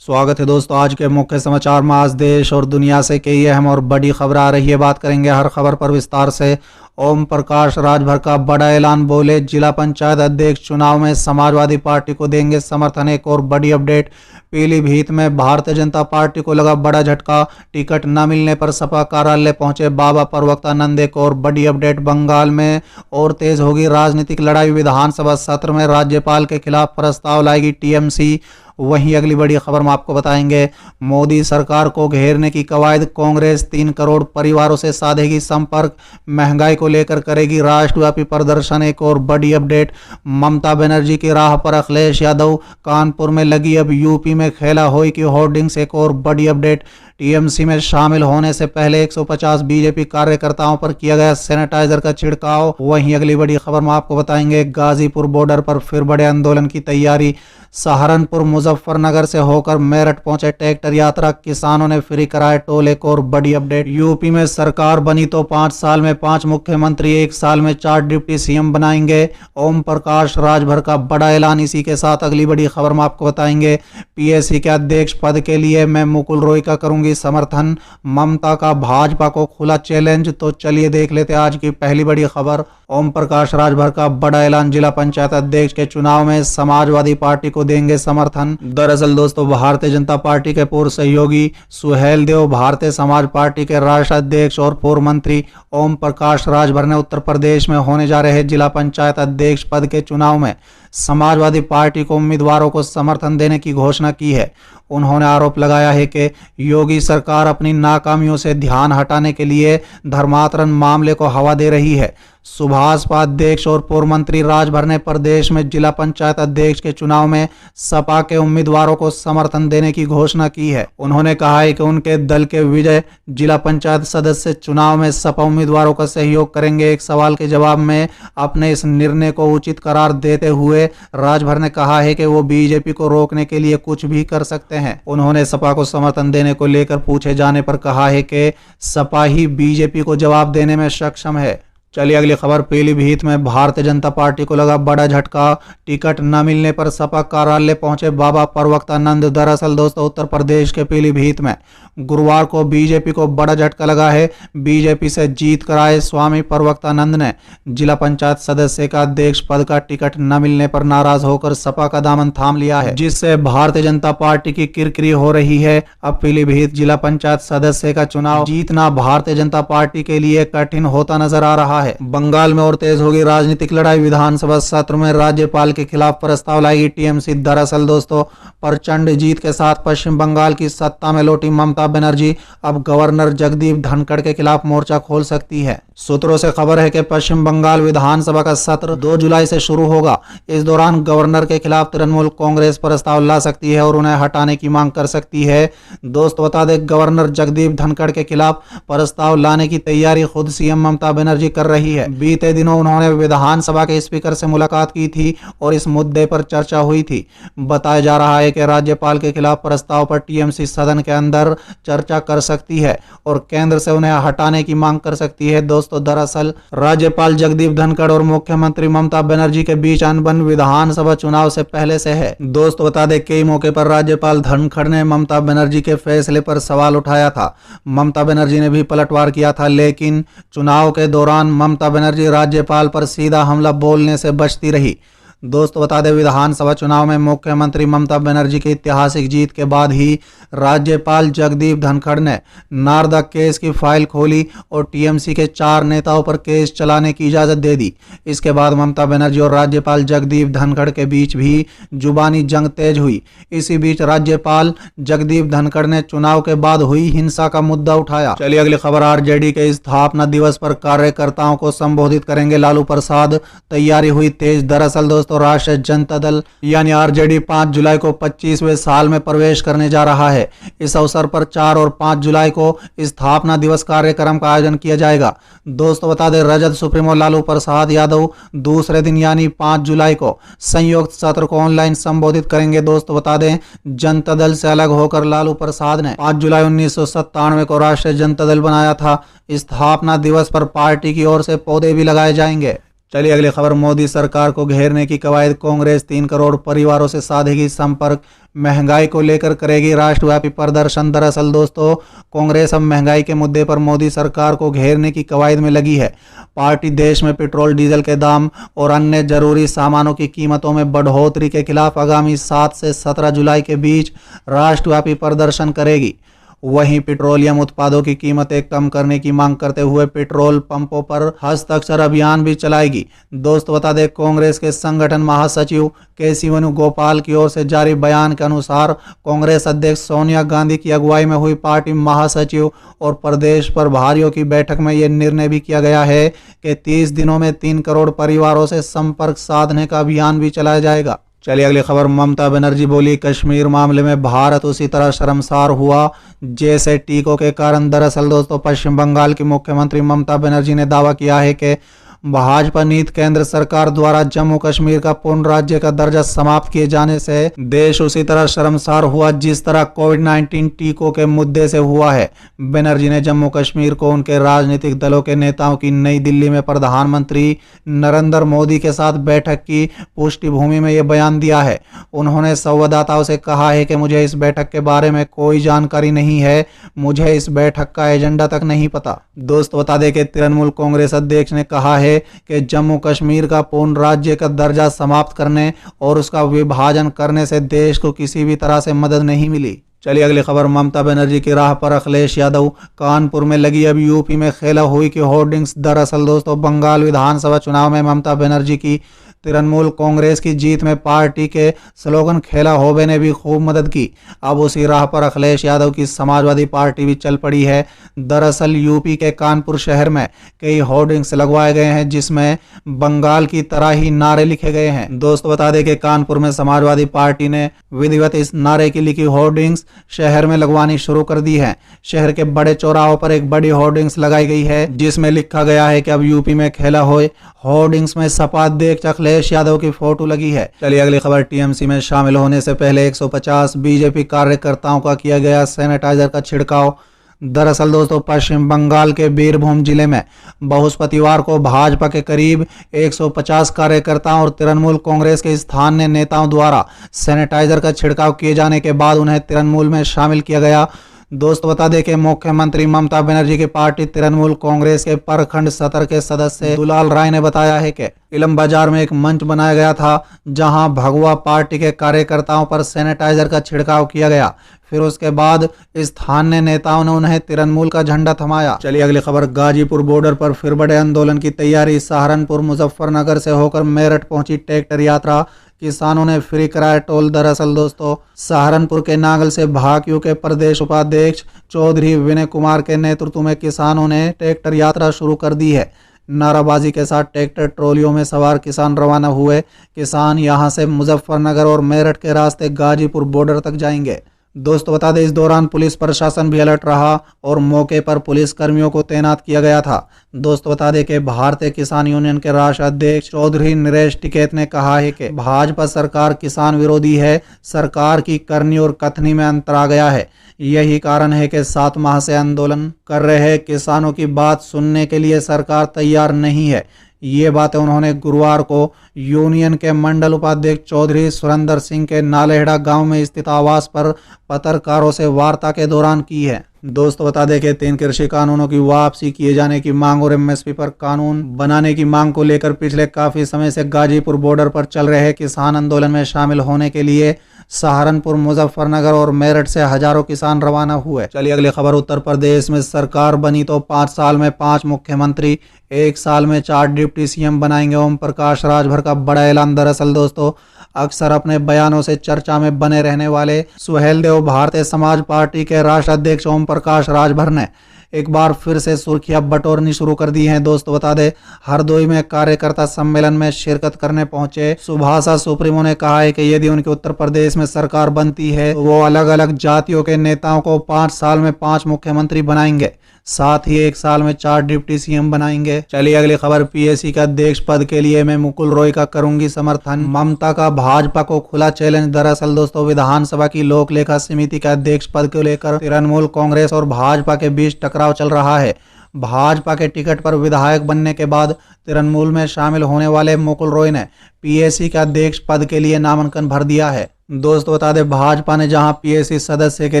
स्वागत है दोस्तों। आज के मुख्य समाचार में आज देश और दुनिया से कई अहम और बड़ी खबर आ रही है। बात करेंगे हर खबर पर विस्तार से। ओम प्रकाश राजभर का बड़ा ऐलान, बोले जिला पंचायत अध्यक्ष चुनाव में समाजवादी पार्टी को देंगे समर्थन। एक और बड़ी अपडेट, पीलीभीत में भारतीय जनता पार्टी को लगा बड़ा झटका, टिकट न मिलने पर सपा कार्यालय पहुंचे बाबा प्रवक्तानंद। एक और बड़ी अपडेट, बंगाल में और तेज होगी राजनीतिक लड़ाई, विधानसभा सत्र में राज्यपाल के खिलाफ प्रस्ताव लाएगी टीएमसी। वहीं अगली बड़ी खबर में आपको बताएंगे, मोदी सरकार को घेरने की कवायद, कांग्रेस 3 करोड़ परिवारों से साधेगी संपर्क, महंगाई को लेकर करेगी राष्ट्रव्यापी प्रदर्शन। एक और बड़ी अपडेट, ममता बनर्जी की राह पर अखिलेश यादव, कानपुर में लगी अब यूपी में खेला होई की होर्डिंग्स। एक और बड़ी अपडेट, टीएमसी में शामिल होने से पहले 150 बीजेपी कार्यकर्ताओं पर किया गया सैनिटाइजर का छिड़काव। वहीं अगली बड़ी खबर में आपको बताएंगे, गाजीपुर बॉर्डर पर फिर बड़े आंदोलन की तैयारी, सहारनपुर मुजफ्फरनगर से होकर मेरठ पहुंचे ट्रैक्टर यात्रा, किसानों ने फ्री कराए टोल। एक और बड़ी अपडेट, यूपी में सरकार बनी तो 5 साल में 5 मुख्यमंत्री, 1 साल में 4 डिप्टी सीएम बनाएंगे, ओम प्रकाश राजभर का बड़ा ऐलान। इसी के साथ अगली बड़ी खबर में आपको बताएंगे, पीएससी के अध्यक्ष पद के लिए मैं मुकुल रॉय का करूंगी समर्थन, ममता का भाजपा को खुला चैलेंज। तो चलिए देख लेते आज की पहली बड़ी खबर। ओम प्रकाश राजभर का बड़ा ऐलान, जिला पंचायत अध्यक्ष के चुनाव में समाजवादी पार्टी को देंगे समर्थन। दरअसल दोस्तों, भारतीय जनता पार्टी के पूर्व सहयोगी सुहेल देव, भारतीय समाज पार्टी के राष्ट्रीय अध्यक्ष और पूर्व मंत्री ओम प्रकाश राजभर ने उत्तर प्रदेश में होने जा रहे जिला पंचायत अध्यक्ष पद के चुनाव में समाजवादी पार्टी को उम्मीदवारों को समर्थन देने की घोषणा की है। उन्होंने आरोप लगाया है कि योगी सरकार अपनी नाकामियों से ध्यान हटाने के लिए धर्मांतरण मामले को हवा दे रही है। सुभाषपा अध्यक्ष और पूर्व मंत्री राजभर ने प्रदेश में जिला पंचायत अध्यक्ष के चुनाव में सपा के उम्मीदवारों को समर्थन देने की घोषणा की है। उन्होंने कहा है कि उनके दल के विजय जिला पंचायत सदस्य चुनाव में सपा उम्मीदवारों का सहयोग करेंगे। एक सवाल के जवाब में अपने इस निर्णय को उचित करार देते हुए राजभर ने कहा है कि वो बीजेपी को रोकने के लिए कुछ भी कर सकते हैं। उन्होंने सपा को समर्थन देने को लेकर पूछे जाने पर कहा है कि सपा ही बीजेपी को जवाब देने में सक्षम है। चलिए अगली खबर, पीलीभीत में भारतीय जनता पार्टी को लगा बड़ा झटका, टिकट न मिलने पर सपा कार्यालय पहुंचे बाबा प्रवक्तानंद। दरअसल दोस्तों, उत्तर प्रदेश के पीलीभीत में गुरुवार को बीजेपी को बड़ा झटका लगा है। बीजेपी से जीत कर आए स्वामी प्रवक्तानंद ने जिला पंचायत सदस्य का अध्यक्ष पद का टिकट न मिलने पर नाराज होकर सपा का दामन थाम लिया है, जिससे भारतीय जनता पार्टी की किरकिरी हो रही है। अब पीलीभीत जिला पंचायत सदस्य का चुनाव जीतना भारतीय जनता पार्टी के लिए कठिन होता नजर आ रहा है। बंगाल में और तेज होगी राजनीतिक लड़ाई, विधानसभा सत्र में राज्यपाल के खिलाफ प्रस्ताव लाएगी टीएमसी। दरअसल दोस्तों, प्रचंड जीत के साथ पश्चिम बंगाल की सत्ता में लौटी ममता बनर्जी अब गवर्नर जगदीप धनखड़ के खिलाफ मोर्चा खोल सकती है। सूत्रों से खबर है कि पश्चिम बंगाल विधानसभा का सत्र 2 जुलाई से शुरू होगा। इस दौरान गवर्नर के खिलाफ तृणमूल कांग्रेस प्रस्ताव ला सकती है और उन्हें हटाने की मांग कर सकती है। दोस्तों बता दें, गवर्नर जगदीप धनखड़ के खिलाफ प्रस्ताव लाने की तैयारी खुद सीएम ममता बनर्जी कर रही है। बीते दिनों उन्होंने विधानसभा के स्पीकर से मुलाकात की थी और इस मुद्दे पर चर्चा हुई थी। बताया जा रहा है कि राज्यपाल के खिलाफ प्रस्ताव पर टीएमसी सदन के अंदर चर्चा कर सकती है और केंद्र से उन्हें हटाने की मांग कर सकती है। दोस्तों दरअसल राज्यपाल जगदीप धनखड़ और मुख्यमंत्री ममता बनर्जी के बीच अनबन विधानसभा चुनाव से पहले से है। दोस्तों बता दें, कई मौके पर राज्यपाल धनखड़ ने ममता बनर्जी के फैसले पर सवाल उठाया था। ममता बनर्जी ने भी पलटवार किया था, लेकिन चुनाव के दौरान ममता बनर्जी राज्यपाल पर सीधा हमला बोलने से बचती रही। दोस्तों बता दें, विधानसभा चुनाव में मुख्यमंत्री ममता बनर्जी की ऐतिहासिक जीत के बाद ही राज्यपाल जगदीप धनखड़ ने नारदा केस की फाइल खोली और टीएमसी के 4 नेताओं पर केस चलाने की इजाजत दे दी। इसके बाद ममता बनर्जी और राज्यपाल जगदीप धनखड़ के बीच भी जुबानी जंग तेज हुई। इसी बीच राज्यपाल जगदीप धनखड़ ने चुनाव के बाद हुई हिंसा का मुद्दा उठाया। चलिए अगली खबर, आरजेडी के स्थापना दिवस पर कार्यकर्ताओं को संबोधित करेंगे लालू प्रसाद, तैयारी हुई तेज। दरअसल दोस्तों, राष्ट्रीय जनता दल यानी आरजेडी 5 जुलाई को 25वें साल में प्रवेश करने जा रहा है। इस अवसर पर 4 और 5 जुलाई को स्थापना दिवस कार्यक्रम का आयोजन किया जाएगा। दोस्तों बता दें, रजत सुप्रीमो लालू प्रसाद यादव दूसरे दिन यानी 5 जुलाई को संयुक्त सत्र को ऑनलाइन संबोधित करेंगे। दोस्तों बता दें, जनता दल से अलग होकर लालू प्रसाद ने 5 जुलाई 1997 को राष्ट्रीय जनता दल बनाया था। स्थापना दिवस पर पार्टी की ओर से पौधे भी लगाए जाएंगे। चलिए अगली खबर, मोदी सरकार को घेरने की कवायद, कांग्रेस 3 करोड़ परिवारों से साधेगी संपर्क, महंगाई को लेकर करेगी राष्ट्रव्यापी प्रदर्शन। दरअसल दोस्तों, कांग्रेस अब महंगाई के मुद्दे पर मोदी सरकार को घेरने की कवायद में लगी है। पार्टी देश में पेट्रोल डीजल के दाम और अन्य जरूरी सामानों की कीमतों में बढ़ोतरी के खिलाफ आगामी 7 से 17 जुलाई के बीच राष्ट्रव्यापी प्रदर्शन करेगी। वहीं पेट्रोलियम उत्पादों की कीमतें कम करने की मांग करते हुए पेट्रोल पंपों पर हस्ताक्षर अभियान भी चलाएगी। दोस्तों बता दें, कांग्रेस के संगठन महासचिव केसी वेणुगोपाल की ओर से जारी बयान के अनुसार कांग्रेस अध्यक्ष सोनिया गांधी की अगुवाई में हुई पार्टी महासचिव और प्रदेश प्रभारियों की बैठक में यह निर्णय भी किया गया है कि 30 दिनों में 3 करोड़ परिवारों से संपर्क साधने का अभियान भी चलाया जाएगा। चलिए अगली खबर, ममता बनर्जी बोली, कश्मीर मामले में भारत उसी तरह शर्मसार हुआ जैसे टीकों के कारण। दरअसल दोस्तों, पश्चिम बंगाल की मुख्यमंत्री ममता बनर्जी ने दावा किया है कि भाजपा नीति केंद्र सरकार द्वारा जम्मू कश्मीर का पूर्ण राज्य का दर्जा समाप्त किए जाने से देश उसी तरह शर्मसार हुआ जिस तरह कोविड-19 टीकों के मुद्दे से हुआ है। बनर्जी ने जम्मू कश्मीर को उनके राजनीतिक दलों के नेताओं की नई दिल्ली में प्रधानमंत्री नरेंद्र मोदी के साथ बैठक की पुष्टि भूमि में यह बयान दिया है। उन्होंने संवाददाताओं से कहा है कि मुझे इस बैठक के बारे में कोई जानकारी नहीं है, मुझे इस बैठक का एजेंडा तक नहीं पता। दोस्तों बता दें कि तृणमूल कांग्रेस अध्यक्ष ने कहा है कि जम्मू कश्मीर का पूर्ण राज्य का दर्जा समाप्त करने और उसका विभाजन करने से देश को किसी भी तरह से मदद नहीं मिली। चलिए अगली खबर, ममता बनर्जी की राह पर अखिलेश यादव, कानपुर में लगी अब यूपी में खेला हुई की होर्डिंग्स। दरअसल दोस्तों, बंगाल विधानसभा चुनाव में ममता बनर्जी की तृणमूल कांग्रेस की जीत में पार्टी के स्लोगन खेला होबे ने भी खूब मदद की। अब उसी राह पर अखिलेश यादव की समाजवादी पार्टी भी चल पड़ी है। दरअसल यूपी के कानपुर शहर में कई होर्डिंग्स लगवाए गए हैं जिसमें बंगाल की तरह ही नारे लिखे गए हैं। दोस्तों बता दें कि कानपुर में समाजवादी पार्टी ने विधिवत इस नारे की लिखी होर्डिंग्स शहर में लगवानी शुरू कर दी है। शहर के बड़े चौराहों पर एक बड़ी होर्डिंग्स लगाई गई है जिसमें लिखा गया है कि अब यूपी में खेला होए। होर्डिंग्स में सपा अध्यक्ष अखिलेश यादव की फोटो लगी है। चलिए अगली खबर, टीएमसी में शामिल होने से पहले 150 बीजेपी कार्यकर्ताओं का किया गया सैनिटाइजर का छिड़काव। दरअसल दोस्तों, पश्चिम बंगाल के बीरभूम जिले में बृहस्पतिवार को भाजपा के करीब 150 कार्यकर्ताओं और तृणमूल कांग्रेस के स्थानीय नेताओं द्वारा सैनिटाइजर का छिड़काव किए जाने के बाद उन्हें तृणमूल में शामिल किया गया। दोस्तों बता दें कि मुख्यमंत्री ममता बनर्जी की पार्टी तृणमूल कांग्रेस के प्रखंड सत्र के सदस्य दुलाल राय ने बताया है कि इलम बाजार में एक मंच बनाया गया था जहां भगवा पार्टी के कार्यकर्ताओं पर सैनिटाइजर का छिड़काव किया गया। फिर उसके बाद स्थानीय नेताओं ने उन्हें तृणमूल का झंडा थमाया। चलिए अगली खबर, गाजीपुर बॉर्डर पर फिर बड़े आंदोलन की तैयारी। सहारनपुर मुजफ्फरनगर से होकर मेरठ पहुंची ट्रैक्टर यात्रा, किसानों ने फ्री कराया टोल। दरअसल दोस्तों, सहारनपुर के नागल से भाकियू के प्रदेश उपाध्यक्ष चौधरी विनय कुमार के नेतृत्व में किसानों ने ट्रैक्टर यात्रा शुरू कर दी है। नाराबाजी के साथ ट्रैक्टर ट्रॉलियों में सवार किसान रवाना हुए। किसान यहां से मुजफ्फरनगर और मेरठ के रास्ते गाजीपुर बॉर्डर तक जाएंगे। दोस्तों बता दें, इस दौरान पुलिस प्रशासन भी अलर्ट रहा और मौके पर पुलिस कर्मियों को तैनात किया गया था। दोस्तों बता दें कि भारतीय किसान यूनियन के राष्ट्रीय अध्यक्ष चौधरी नरेश टिकैत ने कहा है कि भाजपा सरकार किसान विरोधी है, सरकार की करनी और कथनी में अंतर आ गया है। यही कारण है कि 7 माह से आंदोलन कर रहे किसानों की बात सुनने के लिए सरकार तैयार नहीं है। ये बातें उन्होंने गुरुवार को यूनियन के मंडल उपाध्यक्ष चौधरी सुरेंद्र सिंह के नालेहड़ा गांव में स्थित आवास पर पत्रकारों से वार्ता के दौरान की है। दोस्तों बता दें कि 3 कृषि कानूनों की वापसी किए जाने की मांग और एमएसपी पर कानून बनाने की मांग को लेकर पिछले काफी समय से गाजीपुर बॉर्डर पर चल रहे किसान आंदोलन में शामिल होने के लिए सहारनपुर, मुजफ्फरनगर और मेरठ से हजारों किसान रवाना हुए। चलिए अगली खबर, उत्तर प्रदेश में सरकार बनी तो 5 साल में 5 मुख्यमंत्री, 1 साल में 4 डिप्टी सीएम बनाएंगे ओम प्रकाश राजभर का बड़ा ऐलान। दरअसल दोस्तों, अक्सर अपने बयानों से चर्चा में बने रहने वाले सुहेलदेव भारतीय समाज पार्टी के राष्ट्रीय अध्यक्ष ओम प्रकाश राजभर ने एक बार फिर से सुर्खियां बटोरनी शुरू कर दी हैं। दोस्तों बता दें, हरदोई में कार्यकर्ता सम्मेलन में शिरकत करने पहुंचे सुभाषा सुप्रीमो ने कहा है कि यदि उनके उत्तर प्रदेश में सरकार बनती है तो वो अलग अलग जातियों के नेताओं को 5 साल में 5 मुख्यमंत्री बनाएंगे, साथ ही 1 साल में 4 डिप्टी सीएम बनाएंगे। चलिए अगली खबर, पीएससी का अध्यक्ष पद के लिए मैं मुकुल रॉय का करूंगी समर्थन, ममता का भाजपा को खुला चैलेंज। दरअसल दोस्तों, विधानसभा की लोक लेखा समिति का अध्यक्ष पद को लेकर तृणमूल कांग्रेस और भाजपा के बीच टकराव चल रहा है। भाजपा के टिकट पर विधायक बनने के बाद तृणमूल में शामिल होने वाले मुकुल रॉय ने पीएसी के अध्यक्ष पद के लिए नामांकन भर दिया है। दोस्तों बता दें, भाजपा ने जहां पीएसी सदस्य के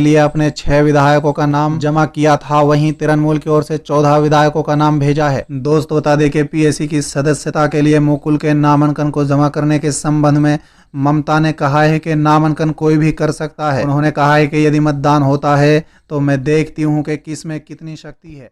लिए अपने 6 विधायकों का नाम जमा किया था, वहीं तृणमूल की ओर से 14 विधायकों का नाम भेजा है। दोस्तों बता दें कि पीएसी की सदस्यता के लिए मुकुल के नामांकन को जमा करने के संबंध में ममता ने कहा है कि नामांकन कोई भी कर सकता है। उन्होंने कहा है कि यदि मतदान होता है तो मैं देखती हूँ कि किस में कितनी शक्ति है।